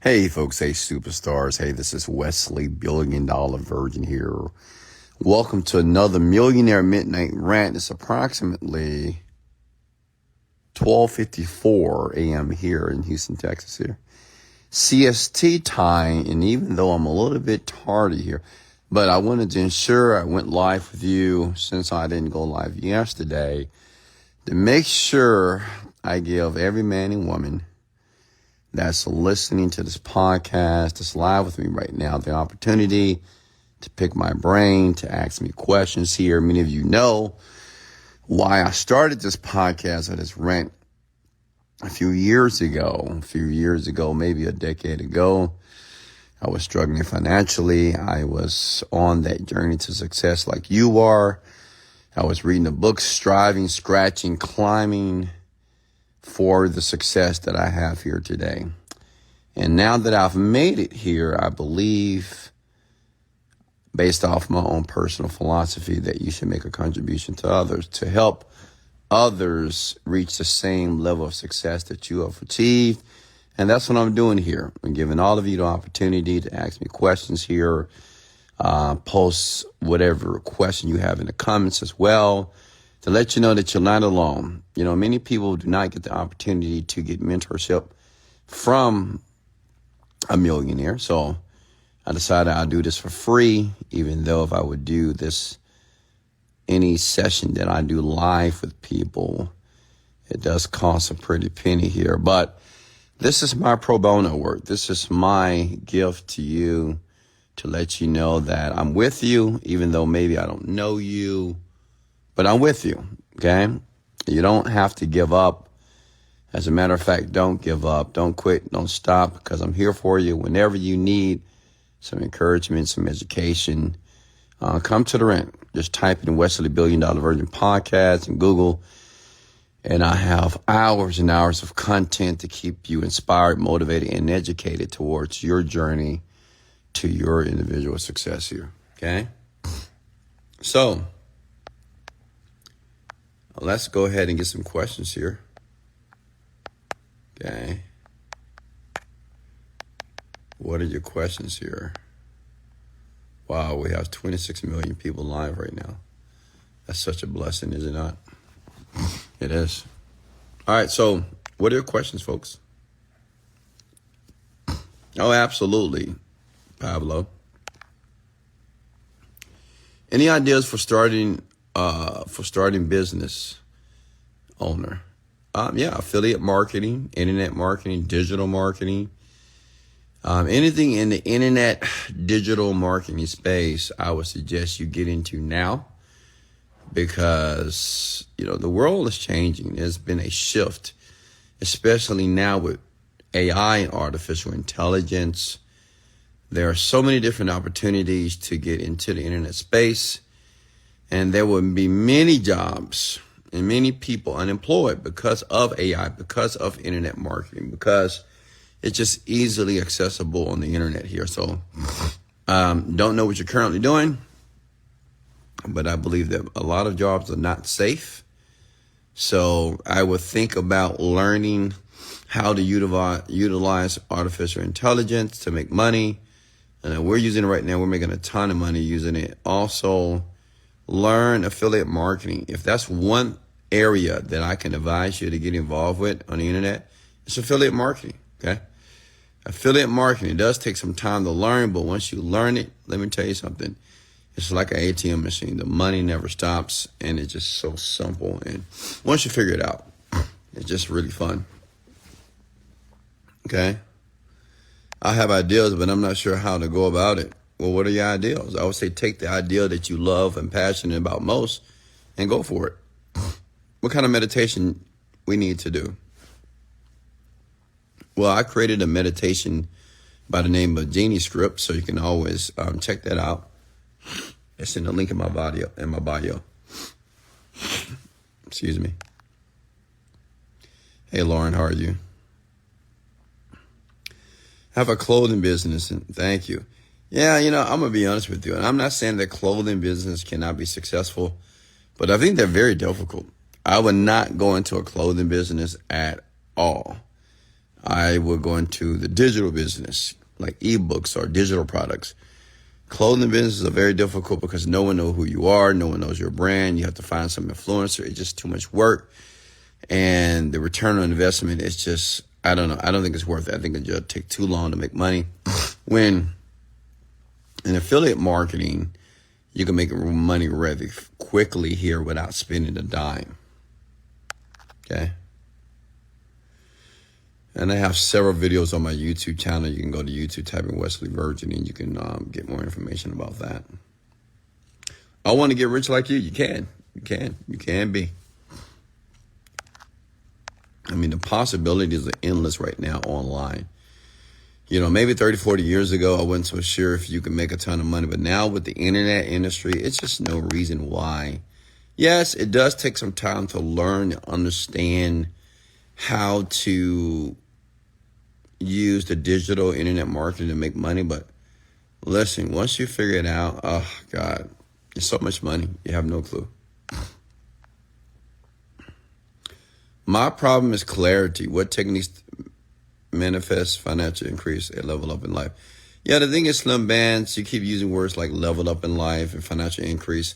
Hey folks, hey superstars, hey, this is Wesley Virgin here. Welcome to another Millionaire Midnight rant. It's approximately 12:54 a.m. here in Houston, Texas here. CST time, and even though I'm a little bit tardy here, but I wanted to ensure I went live with you since I didn't go live yesterday to make sure I give every man and woman that's listening to this podcast, that's live with me right now, the opportunity to pick my brain, to ask me questions here. Many of you know why I started this podcast or this rant a few years ago, maybe a decade ago. I was struggling financially. I was on that journey to success like you are. I was reading the books, striving, scratching, climbing for the success that I have here today. And now that I've made it here, I believe, based off my own personal philosophy, that you should make a contribution to others to help others reach the same level of success that you have achieved. And that's what I'm doing here. I'm giving all of you the opportunity to ask me questions here, post whatever question you have in the comments as well, to let you know that you're not alone. You know, many people do not get the opportunity to get mentorship from a millionaire. So I decided I'll do this for free, even though if I would do this, any session that I do live with people, it does cost a pretty penny here. But this is my pro bono work. This is my gift to you to let you know that I'm with you, even though maybe I don't know you. But I'm with you, okay? You don't have to give up. As a matter of fact, don't give up. Don't quit. Don't stop, because I'm here for you whenever you need some encouragement, some education. Come to the rant. Just type in Wesley Virgin podcast in Google, and I have hours and hours of content to keep you inspired, motivated, and educated towards your journey to your individual success here, okay? So let's go ahead and get some questions here. Okay. What are your questions here? Wow, we have 26 million people live right now. That's such a blessing, is it not? It is. All right, so what are your questions, folks? Oh, absolutely, Pablo. Any ideas for starting business owner? Yeah, affiliate marketing, internet marketing, digital marketing, anything in the internet digital marketing space, I would suggest you get into now, because, you know, the world is changing. There's been a shift, especially now with AI and artificial intelligence. There are so many different opportunities to get into the internet space, and there will be many jobs and many people unemployed because of AI, because of internet marketing, because it's just easily accessible on the internet here. So don't know what you're currently doing, but I believe that a lot of jobs are not safe. So I would think about learning how to utilize artificial intelligence to make money. And we're using it right now. We're making a ton of money using it. Also, learn affiliate marketing. If that's one area that I can advise you to get involved with on the internet, it's affiliate marketing, okay? Affiliate marketing does take some time to learn, but once you learn it, let me tell you something. It's like an ATM machine. The money never stops, and it's just so simple. And once you figure it out, it's just really fun, okay? I have ideas, but I'm not sure how to go about it. Well, what are your ideas? I would say take the idea that you love and passionate about most and go for it. What kind of meditation we need to do? Well, I created a meditation by the name of Genie Script, so you can always check that out. It's in the link in my bio. Excuse me. Hey, Lauren, how are you? I have a clothing business, and thank you. Yeah, you know, I'm going to be honest with you, and I'm not saying that clothing business cannot be successful, but I think they're very difficult. I would not go into a clothing business at all. I would go into the digital business, like ebooks or digital products. Clothing businesses are very difficult because no one knows who you are. No one knows your brand. You have to find some influencer. It's just too much work. And the return on investment is just, I don't know. I don't think it's worth it. I think it'll take too long to make money. When in affiliate marketing, you can make money rather quickly here without spending a dime. Okay. And I have several videos on my YouTube channel. You can go to YouTube, type in Wesley Virgin, and you can get more information about that. I want to get rich like you. You can. You can. You can be. I mean, the possibilities are endless right now online. You know, maybe 30, 40 years ago, I wasn't so sure if you could make a ton of money. But now with the internet industry, it's just no reason why. Yes, it does take some time to learn and understand how to use the digital internet marketing to make money. But listen, once you figure it out, oh, God, it's so much money. You have no clue. My problem is clarity. What techniques manifest financial increase and level up in life? Yeah, the thing is, Slim Bands, you keep using words like level up in life and financial increase,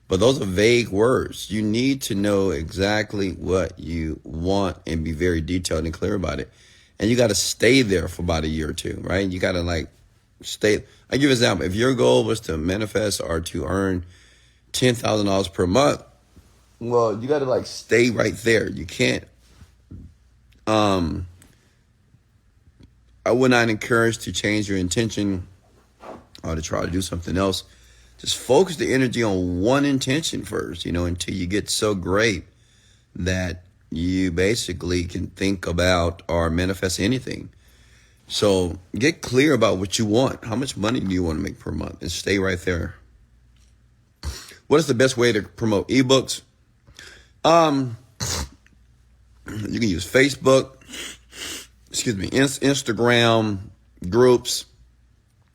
but those are vague words. You need to know exactly what you want and be very detailed and clear about it. And you got to stay there for about a year or two, right? You got to stay. I give you an example. If your goal was to manifest or to earn $10,000 per month, well, you got to stay right there. You can't. I would not encourage to change your intention or to try to do something else. Just focus the energy on one intention first, until you get so great that you basically can think about or manifest anything. So get clear about what you want. How much money do you want to make per month? And stay right there. What is the best way to promote ebooks? You can use Facebook, Instagram groups,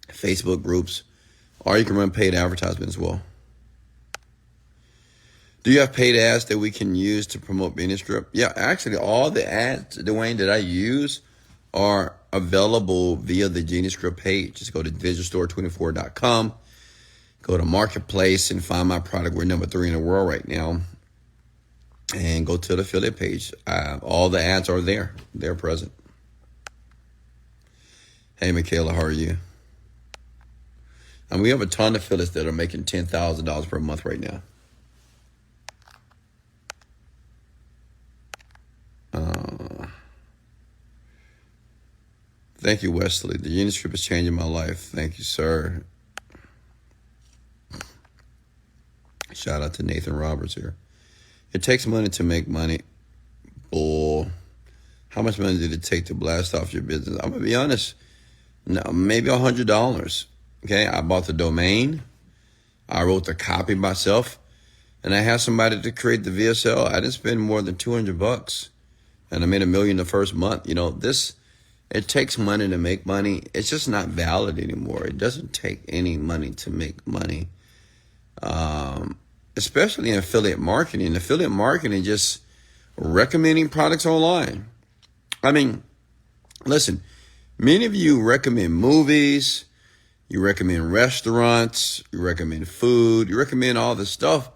Facebook groups, or you can run paid advertisement as well. Do you have paid ads that we can use to promote Mini Strip? Yeah, actually, all the ads, Dwayne, that I use are available via the Genius Script page. Just go to digitalstore24.com, go to Marketplace, and find my product. We're number 3 in the world right now. And go to the affiliate page. All the ads are there. They're present. Hey, Michaela, how are you? And we have a ton of affiliates that are making $10,000 per month right now. Thank you, Wesley. The Genius Script is changing my life. Thank you, sir. Shout out to Nathan Roberts here. It takes money to make money. Bull. How much money did it take to blast off your business? I'm going to be honest. No, maybe $100. Okay, I bought the domain. I wrote the copy myself. And I had somebody to create the VSL. I didn't spend more than $200. And I made $1 million the first month. It takes money to make money. It's just not valid anymore. It doesn't take any money to make money. Especially in affiliate marketing. Affiliate marketing, just recommending products online. I mean, listen, many of you recommend movies, you recommend restaurants, you recommend food, you recommend all this stuff,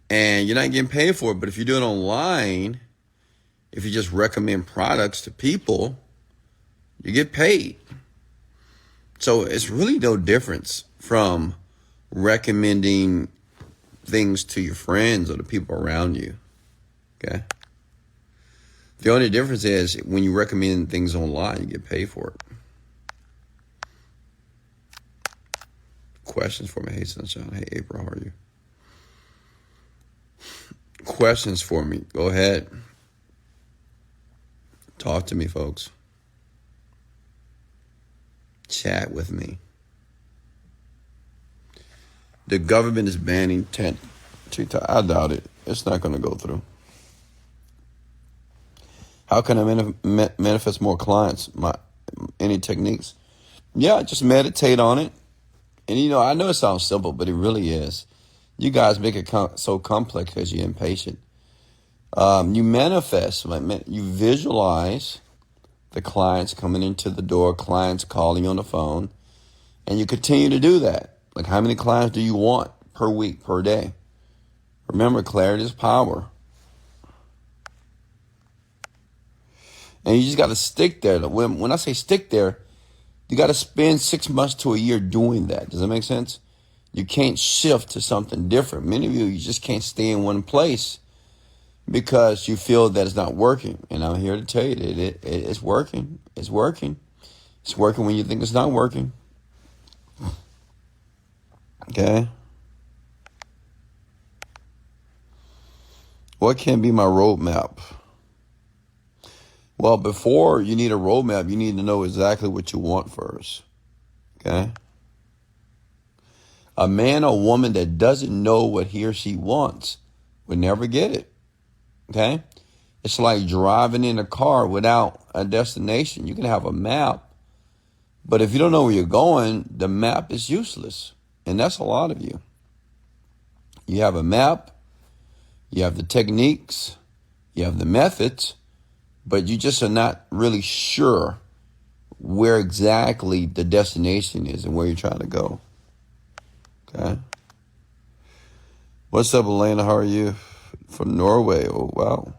and you're not getting paid for it. But if you do it online, if you just recommend products to people, you get paid. So it's really no difference from recommending things to your friends or the people around you. Okay? The only difference is when you recommend things online, you get paid for it. Questions for me? Hey, Sunshine. Hey, April, how are you? Questions for me? Go ahead. Talk to me, folks. Chat with me. The government is banning TikTok. I doubt it. It's not going to go through. How can I manifest more clients? Any techniques? Yeah, just meditate on it. And I know it sounds simple, but it really is. You guys make it so complex because you're impatient. You manifest, you visualize the clients coming into the door, clients calling you on the phone, and you continue to do that. Like, how many clients do you want per week, per day? Remember, clarity is power. And you just got to stick there. When I say stick there, you got to spend 6 months to a year doing that. Does that make sense? You can't shift to something different. Many of you just can't stay in one place because you feel that it's not working. And I'm here to tell you that it's working. It's working. It's working when you think it's not working. Okay? What can be my roadmap? Well, before you need a roadmap, you need to know exactly what you want first. Okay? A man or woman that doesn't know what he or she wants would never get it. Okay? It's like driving in a car without a destination. You can have a map, but if you don't know where you're going, the map is useless. And that's a lot of you. You have a map, you have the techniques, you have the methods, but you just are not really sure where exactly the destination is and where you're trying to go. Okay. What's up, Elena? How are you? From Norway. Oh, wow.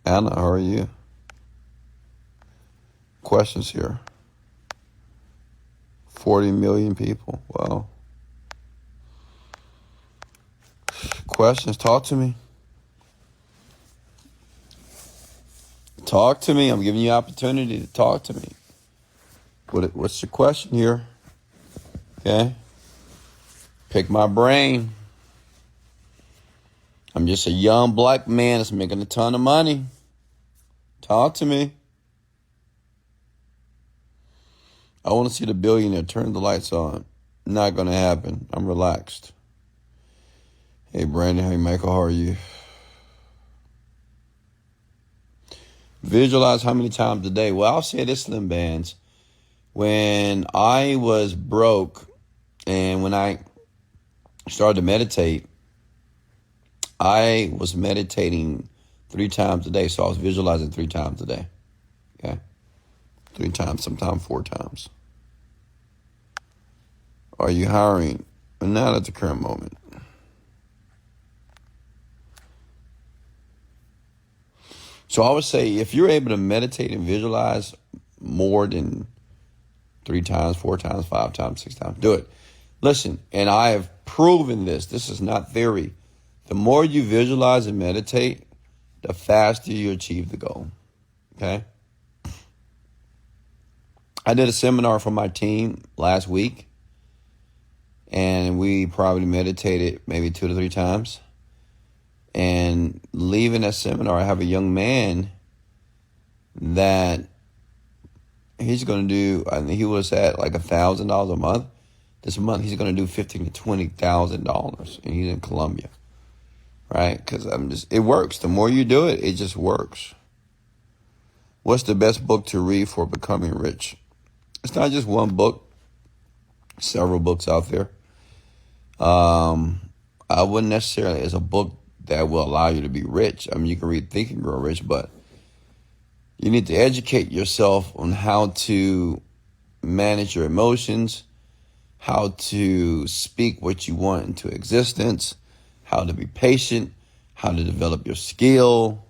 Anna, how are you? Questions here. 40 million people. Wow. Questions. Talk to me. Talk to me. I'm giving you opportunity to talk to me. What's your question here? Okay. Pick my brain. I'm just a young black man that's making a ton of money. Talk to me. I want to see the billionaire turn the lights on. Not going to happen. I'm relaxed. Hey, Brandon. Hey, Michael. How are you? Visualize how many times a day. Well, I'll say this, Slim Bands. When I was broke and when I started to meditate, I was meditating 3 times a day. So I was visualizing 3 times a day. Okay. 3 times, sometimes 4 times. Are you hiring? Not at the current moment. So I would say if you're able to meditate and visualize more than 3 times, 4 times, 5 times, 6 times, do it. Listen, and I have proven this. This is not theory. The more you visualize and meditate, the faster you achieve the goal. Okay? I did a seminar for my team last week, and we probably meditated maybe 2 to 3 times. And leaving that seminar, I have a young man that he's going to do, I think he was at like $1,000 a month. This month, he's going to do $15,000 to $20,000, and he's in Colombia, right? Because it works. The more you do it, it just works. What's the best book to read for becoming rich? It's not just one book. Several books out there. I wouldn't necessarily, as a book that will allow you to be rich. I mean, you can read Think and Grow Rich, but you need to educate yourself on how to manage your emotions, how to speak what you want into existence, how to be patient, how to develop your skill.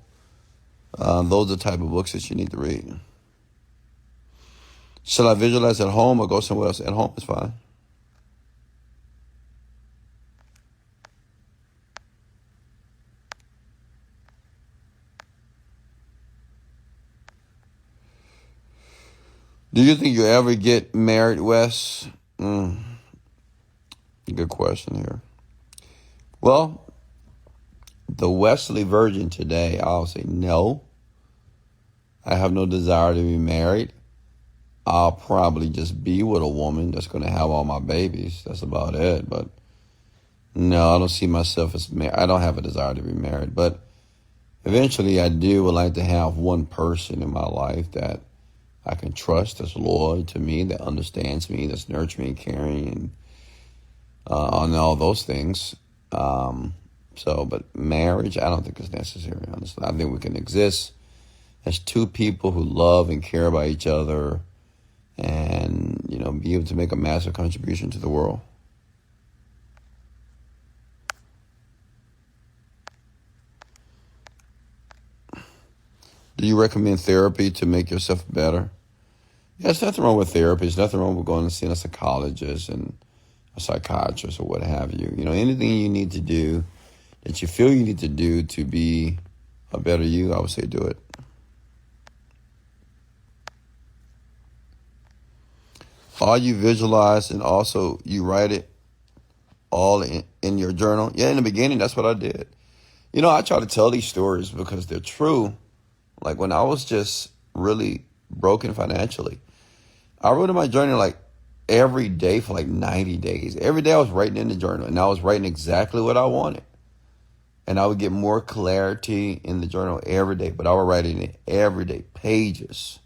Those are the type of books that you need to read. Should I visualize at home or go somewhere else? At home is fine. Do you think you'll ever get married, Wes? Good question here. Well, the Wesley Virgin today, I'll say no. I have no desire to be married. I'll probably just be with a woman that's going to have all my babies. That's about it. But no, I don't see myself as married. I don't have a desire to be married. But eventually I would like to have one person in my life that I can trust, that's loyal to me, that understands me, that's nurturing, caring, and on all those things. But marriage, I don't think is necessary, honestly. I think we can exist as two people who love and care about each other and, be able to make a massive contribution to the world. Do you recommend therapy to make yourself better? Yeah, there's nothing wrong with therapy. There's nothing wrong with going and seeing a psychologist and a psychiatrist or what have you. Anything you need to do that you feel you need to do to be a better you, I would say do it. All you visualize and also you write it all in your journal. Yeah, in the beginning, that's what I did. I try to tell these stories because they're true. Like when I was just really broken financially, I wrote in my journal like every day for like 90 days. Every day I was writing in the journal and I was writing exactly what I wanted. And I would get more clarity in the journal every day, but I would write in it every day, pages.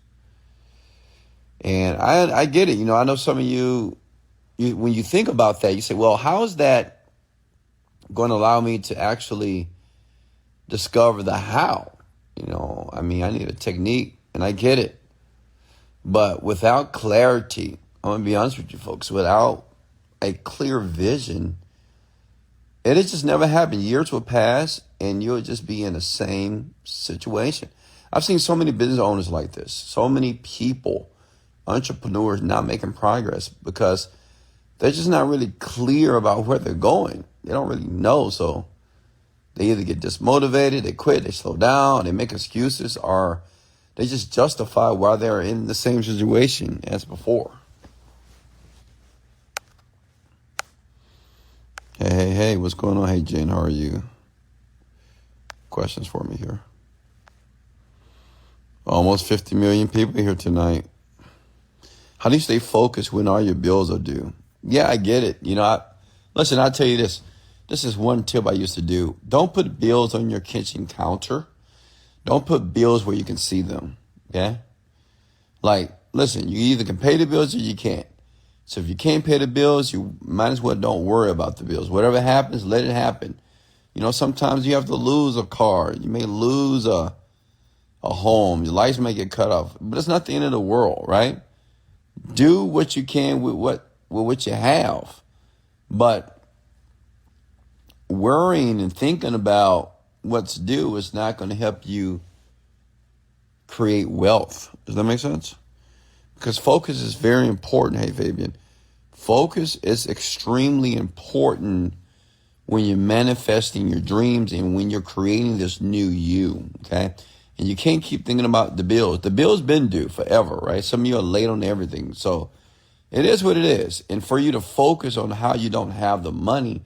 And I get it. I know some of you, when you think about that, you say, well, how is that going to allow me to actually discover the how? I need a technique, and I get it. But without clarity, I'm going to be honest with you folks, without a clear vision, it'll just never happen. Years will pass, and you'll just be in the same situation. I've seen so many business owners like this, so many people, entrepreneurs not making progress because they're just not really clear about where they're going. They don't really know, so they either get dismotivated, they quit, they slow down, they make excuses, or they just justify why they're in the same situation as before. Hey, what's going on? Hey, Jen, how are you? Questions for me here. Almost 50 million people here tonight. How do you stay focused when all your bills are due? Yeah, I get it. Listen, I'll tell you this. This is one tip I used to do. Don't put bills on your kitchen counter. Don't put bills where you can see them. Okay? Like, listen, you either can pay the bills or you can't. So if you can't pay the bills, you might as well don't worry about the bills. Whatever happens, let it happen. Sometimes you have to lose a car. You may lose a home. Your lights may get cut off. But it's not the end of the world, right? Do what you can with what you have. But worrying and thinking about what's due is not going to help you create wealth. Does that make sense? Because focus is very important. Hey, Fabian. Focus is extremely important when you're manifesting your dreams and when you're creating this new you, okay? And you can't keep thinking about the bills. The bills been due forever, right? Some of you are late on everything. So it is what it is. And for you to focus on how you don't have the money,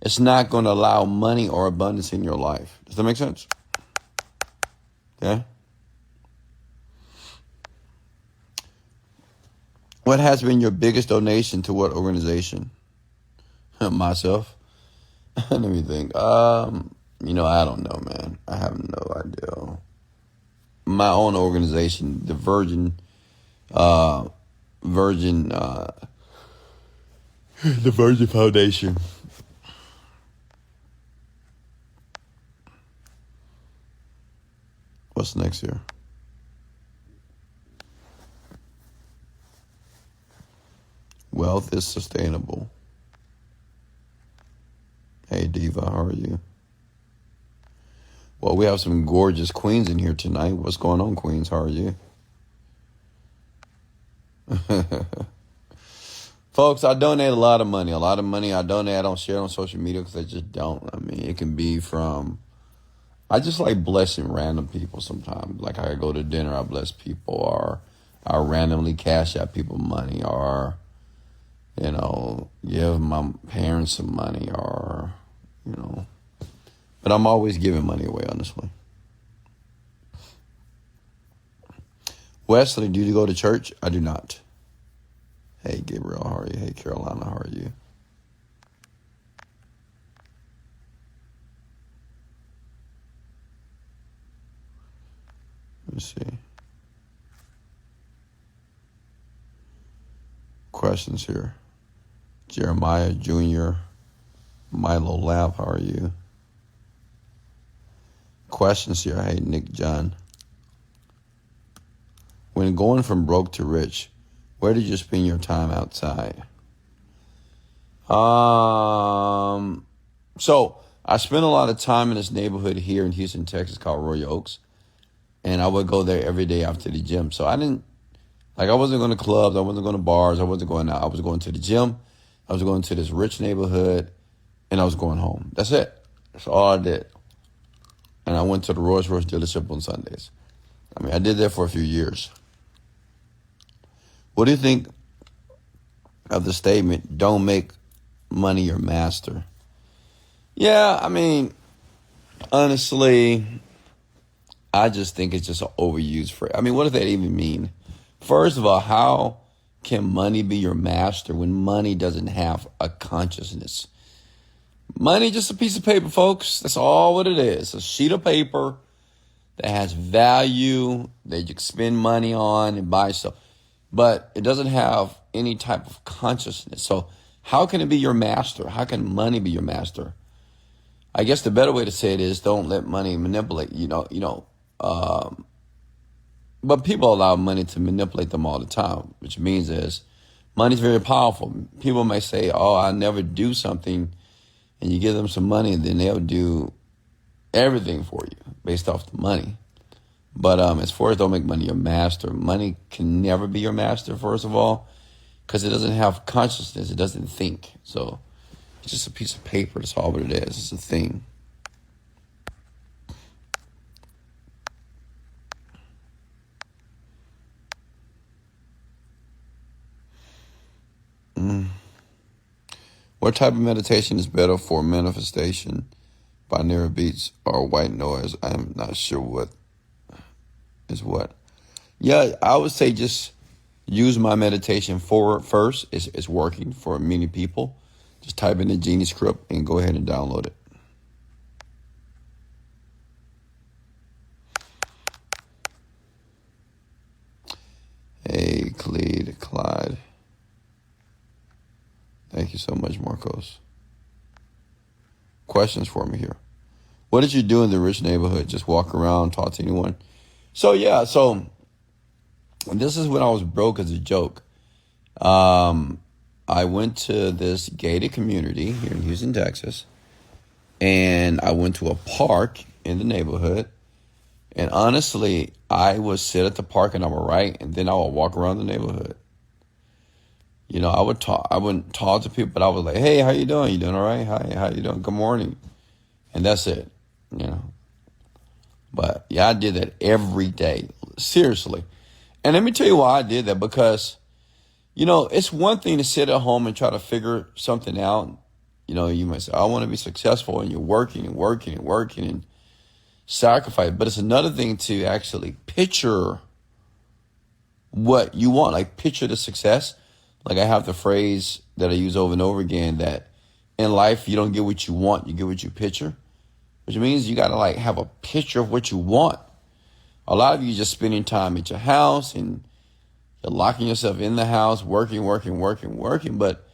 it's not going to allow money or abundance in your life. Does that make sense? Okay. What has been your biggest donation to what organization? Myself. Let me think. I don't know, man. I have no idea. My own organization, the Virgin, the Virgin Foundation. What's next here? Wealth is sustainable. Hey, Diva, how are you? Well, we have some gorgeous queens in here tonight. What's going on, queens? How are you? Folks, I donate a lot of money. I donate. I don't share it on social media because I just don't. It can be from... I just like blessing random people sometimes. Like I go to dinner, I bless people, or I randomly cash out people money, or, give my parents some money, or, But I'm always giving money away, honestly. Wesley, do you go to church? I do not. Hey, Gabriel, how are you? Hey, Carolina, how are you? Let me see. Questions here. Jeremiah Jr., Milo Lab, how are you? Questions here. Hey, Nick John. When going from broke to rich, where did you spend your time outside? So I spent a lot of time in this neighborhood here in Houston, Texas called Royal Oaks. And I would go there every day after the gym. So I wasn't going to clubs. I wasn't going to bars. I wasn't going out. I was going to the gym. I was going to this rich neighborhood and I was going home. That's it. That's all I did. And I went to the Rolls Royce dealership on Sundays. I mean, I did that for a few years. What do you think of the statement, don't make money your master? Yeah, I mean, honestly, I just think it's just an overused phrase. I mean, what does that even mean? First of all, how can money be your master when money doesn't have a consciousness? Money just a piece of paper, folks. That's all what it is. A sheet of paper that has value that you can spend money on and buy stuff. But it doesn't have any type of consciousness. So how can it be your master? How can money be your master? I guess the better way to say it is don't let money manipulate, but people allow money to manipulate them all the time, which means is money's very powerful. People may say, oh, I never do something, and you give them some money, and then they'll do everything for you based off the money. But as far as don't make money your master, money can never be your master, first of all, because it doesn't have consciousness. It doesn't think. So it's just a piece of paper. That's all what it is. It's a thing. What type of meditation is better for manifestation? Binary beats or white noise? I'm not sure what is what. Yeah, I would say just use my meditation forward first. It's working for many people. Just type in the Genie script and go ahead and download it. Hey, Clyde. Thank you so much, Marcos. Questions for me here. What did you do in the rich neighborhood? Just walk around, talk to anyone? So this is when I was broke as a joke. I went to this gated community here in Houston, Texas, and I went to a park in the neighborhood. And honestly, I would sit at the park and I would write, and then I would walk around the neighborhood. I wouldn't talk to people, but I was like, hey, how you doing? You doing all right? Hi, how you doing? Good morning. And that's it, But yeah, I did that every day, seriously. And let me tell you why I did that, because, it's one thing to sit at home and try to figure something out. You might say, I want to be successful, and you're working and working and working and sacrifice. But it's another thing to actually picture what you want, like picture the success. Like I have the phrase that I use over and over again that in life, you don't get what you want, you get what you picture, which means you got to have a picture of what you want. A lot of you just spending time at your house and you're locking yourself in the house, working, but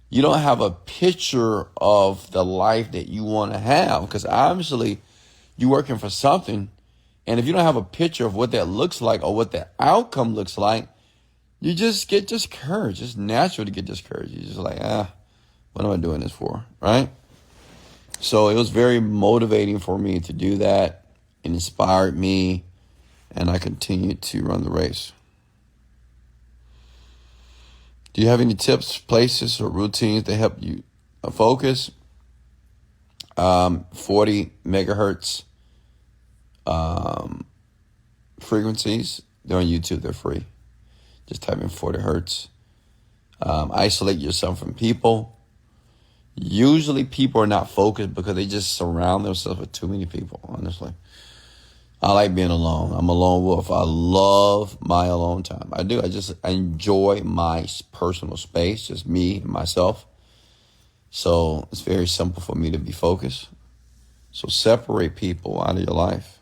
you don't have a picture of the life that you want to have, because obviously you're working for something. And if you don't have a picture of what that looks like or what the outcome looks like, you just get discouraged. It's natural to get discouraged. You're just like, what am I doing this for, right? So it was very motivating for me to do that. It inspired me, and I continued to run the race. Do you have any tips, places, or routines that help you focus? 40 megahertz frequencies. They're on YouTube. They're free. Just type in 40 hertz. Isolate yourself from people. Usually people are not focused because they just surround themselves with too many people, honestly. I like being alone. I'm a lone wolf. I love my alone time. I do. I enjoy my personal space, just me and myself. So it's very simple for me to be focused. So separate people out of your life.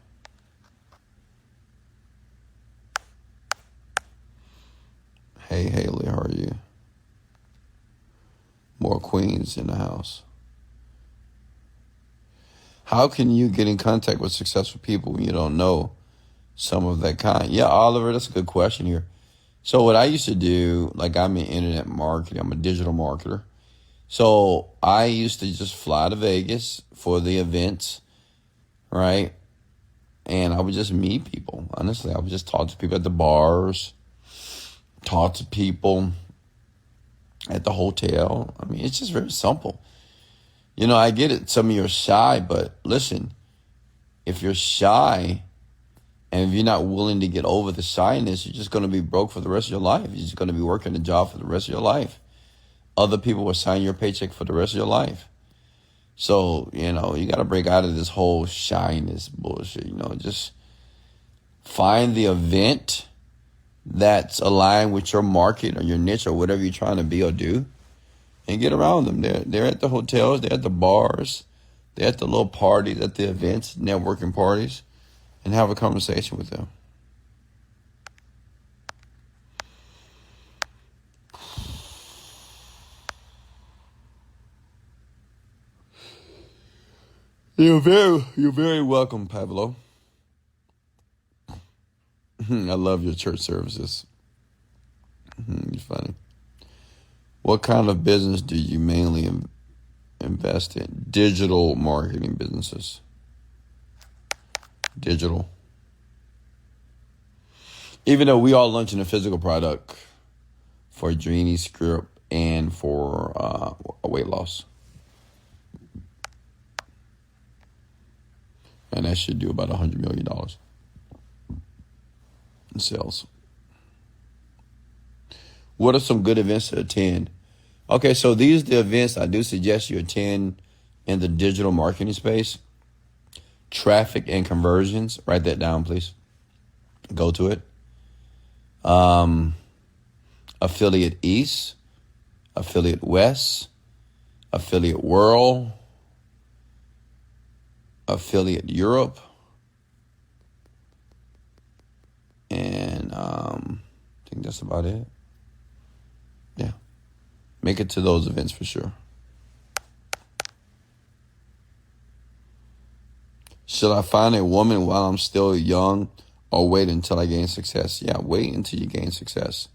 Hey, Haley, how are you? More queens in the house. How can you get in contact with successful people when you don't know some of that kind. Yeah, Oliver, that's a good question here. So what I used to do, like I'm in internet marketing, I'm a digital marketer. So I used to just fly to Vegas for the events, right? And I would just meet people. Honestly, I would just talk to people at the bars, talk to people at the hotel. I mean, it's just very simple. I get it. Some of you are shy, but listen, if you're shy and if you're not willing to get over the shyness, you're just going to be broke for the rest of your life. You're just going to be working a job for the rest of your life. Other people will sign your paycheck for the rest of your life. So, you got to break out of this whole shyness bullshit. Just find the event that's aligned with your market or your niche or whatever you're trying to be or do, and get around them. They're at the hotels, they're at the bars, they're at the little parties, at the events, networking parties, and have a conversation with them. You're very welcome, Pablo. I love your church services. You're funny. What kind of business do you mainly invest in? Digital marketing businesses. Digital. Even though we are launching a physical product for Dreamy Script and for weight loss. And that should do about $100 million in sales. What are some good events to attend? Okay, so these are the events I do suggest you attend in the digital marketing space. Traffic and conversions. Write that down, please. Go to it. Affiliate East, Affiliate West, Affiliate World, Affiliate Europe, and I think that's about it. Yeah. Make it to those events for sure. Should I find a woman while I'm still young or wait until I gain success? Yeah, wait until you gain success.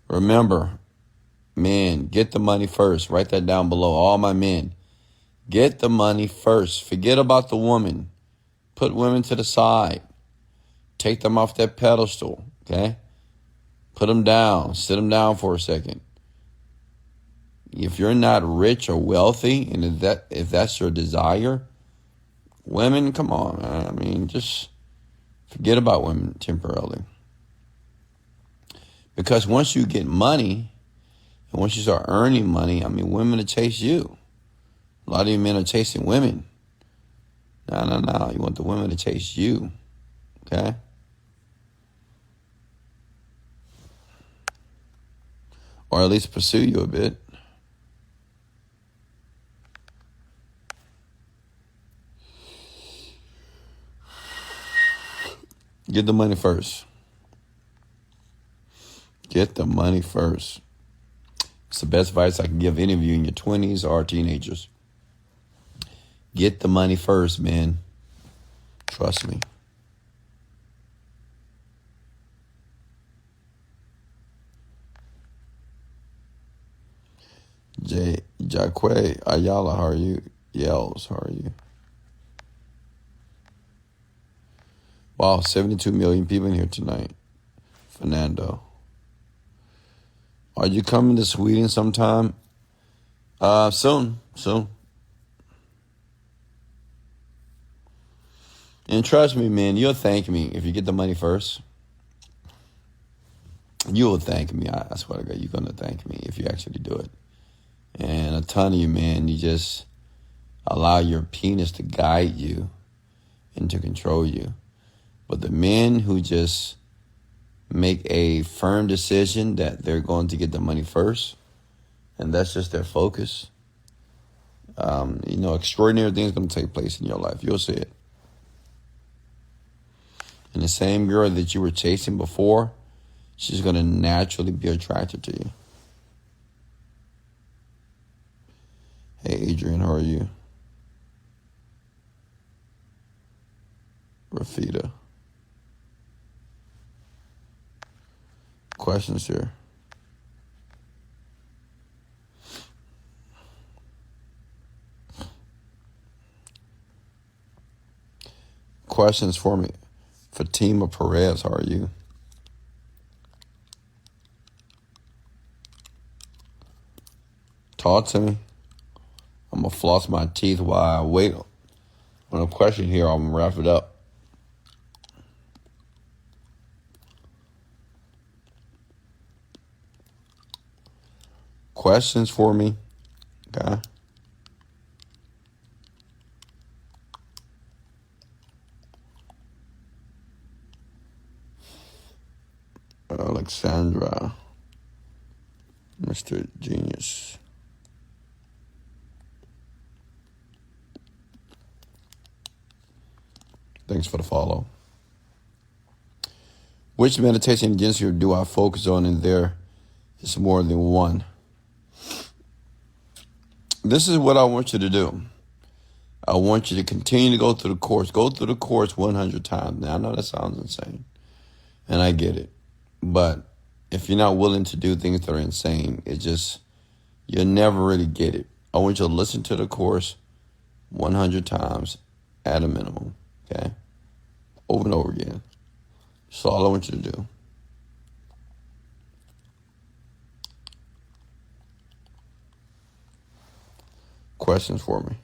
Remember, men, get the money first. Write that down below. All my men, get the money first. Forget about the woman. Put women to the side. Take them off that pedestal, okay? Put them down. Sit them down for a second. If you're not rich or wealthy, and if that's your desire, women, come on, man. I mean, just forget about women temporarily. Because once you get money, and once you start earning money, I mean, women will chase you. A lot of you men are chasing women. No. You want the women to chase you, okay? Or at least pursue you a bit. Get the money first. Get the money first. It's the best advice I can give any of you in your 20s or teenagers. Get the money first, man. Trust me. Jaque Ayala, how are you? Yells, how are you? Wow, 72 million people in here tonight. Fernando. Are you coming to Sweden sometime? Soon. And trust me, man, you'll thank me if you get the money first. You will thank me. I swear to God, you're going to thank me if you actually do it. And a ton of you, man, you just allow your penis to guide you and to control you. But the men who just make a firm decision that they're going to get the money first, and that's just their focus, extraordinary things are going to take place in your life. You'll see it. And the same girl that you were chasing before, she's going to naturally be attracted to you. Hey, Adrian, how are you? Rafita. questions here. Questions for me. Fatima Perez, how are you? Talk to me. I'm going to floss my teeth while I wait on a question here. I'm going to wrap it up. Questions for me? Okay. Alexandra, Mr. Genius. Thanks for the follow. Which meditation agency do I focus on in there? It's more than one. This is what I want you to do. I want you to continue to go through the course. Go through the course 100 times. Now, I know that sounds insane, and I get it. But if you're not willing to do things that are insane, you'll never really get it. I want you to listen to the course 100 times at a minimum, okay? Over and over again. That's all I want you to do. Questions for me?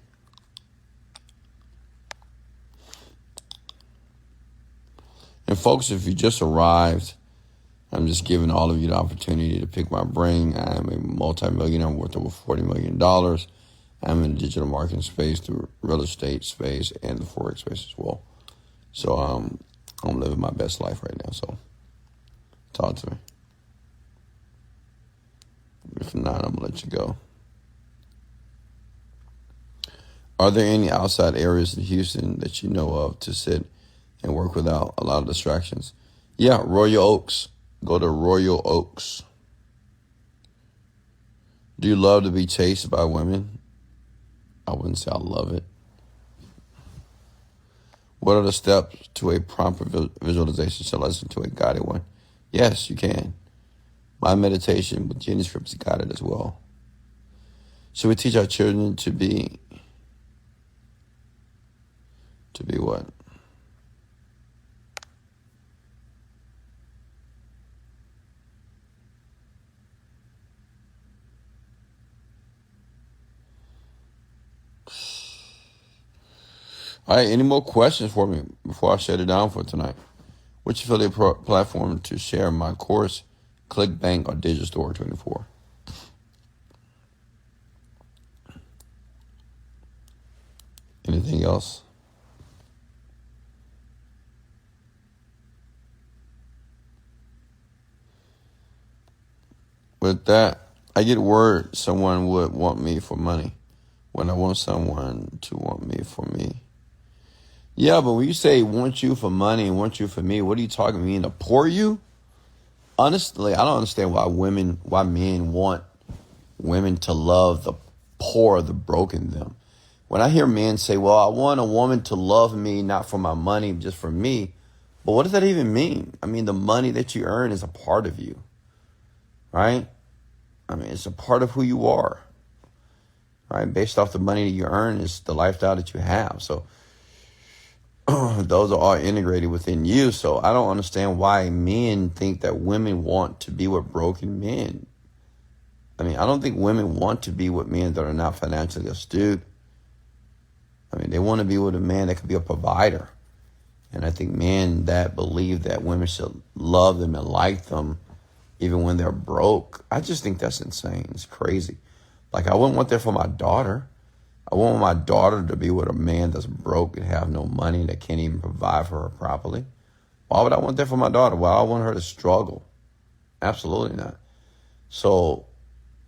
And folks, if you just arrived, I'm just giving all of you the opportunity to pick my brain. I am a multi-millionaire worth over $40 million. I'm in the digital marketing space, the real estate space, and the Forex space as well. So I'm living my best life right now. So talk to me. If not, I'm going to let you go. Are there any outside areas in Houston that you know of to sit and work without a lot of distractions? Yeah, Royal Oaks. Go to Royal Oaks. Do you love to be chased by women? I wouldn't say I love it. What are the steps to a proper visualization? Shall I listen to a guided one? Yes, you can. My meditation with Genius Scripts is guided as well. Should we teach our children to be what? All right, any more questions for me before I shut it down for tonight? Which affiliate platform to share my course, ClickBank or Digital Store 24? Anything else? With that, I get word someone would want me for money when I want someone to want me for me. Yeah, but when you say want you for money and want you for me, what are you talking? Mean to pour you? Honestly, I don't understand why men want women to love the poor, the broken them. When I hear men say, well, I want a woman to love me, not for my money, just for me. But what does that even mean? I mean, the money that you earn is a part of you, right? I mean, it's a part of who you are, right? Based off the money that you earn is the lifestyle that you have. So those are all integrated within you. So I don't understand why men think that women want to be with broken men. I mean, I don't think women want to be with men that are not financially astute. I mean, they want to be with a man that could be a provider. And I think men that believe that women should love them and like them even when they're broke, I just think that's insane. It's crazy. Like, I wouldn't want that for my daughter. I want my daughter to be with a man that's broke and have no money, that can't even provide for her properly. Why would I want that for my daughter? Why would I want her to struggle? Absolutely not. So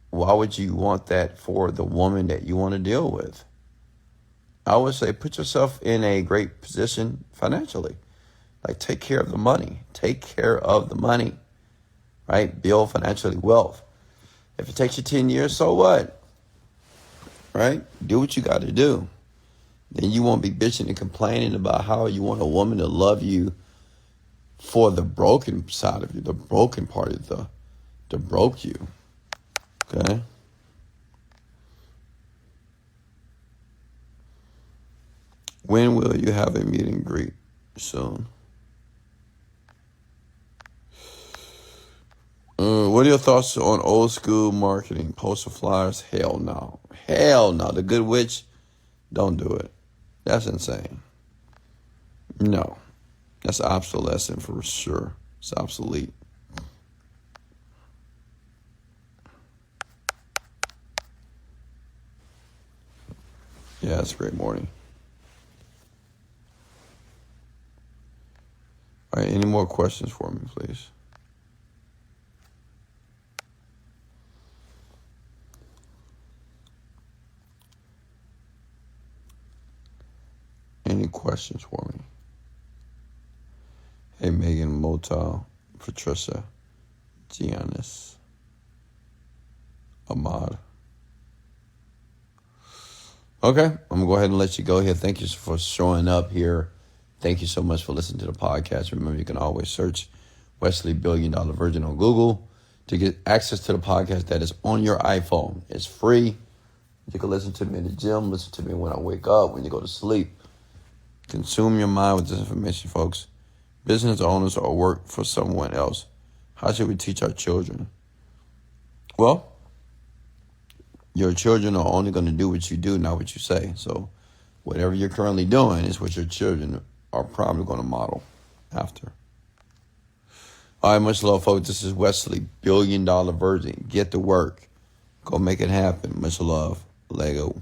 why would you want that for the woman that you want to deal with? I would say put yourself in a great position financially. Like, take care of the money. Take care of the money, right? Build financially wealth. If it takes you 10 years, so what? Right? Do what you got to do. Then you won't be bitching and complaining about how you want a woman to love you for the broken side of you, the broken part of the broke you. Okay? When will you have a meet and greet? Soon. What are your thoughts on old school marketing? Poster flyers? Hell no. Hell no. The Good Witch? Don't do it. That's insane. No. That's obsolescent for sure. It's obsolete. Yeah, it's a great morning. All right, any more questions for me, please? Any questions for me? Hey, Megan, Motal, Patricia, Giannis, Ahmad. Okay, I'm going to go ahead and let you go here. Thank you for showing up here. Thank you so much for listening to the podcast. Remember, you can always search Wesley $1 Billion Virgin on Google to get access to the podcast that is on your iPhone. It's free. You can listen to me in the gym, listen to me when I wake up, when you go to sleep. Consume your mind with this information, folks. Business owners or work for someone else. How should we teach our children? Well, your children are only going to do what you do, not what you say. So whatever you're currently doing is what your children are probably going to model after. All right, much love, folks. This is Wesley, $1 Billion Virgin. Get to work. Go make it happen. Much love. Lego.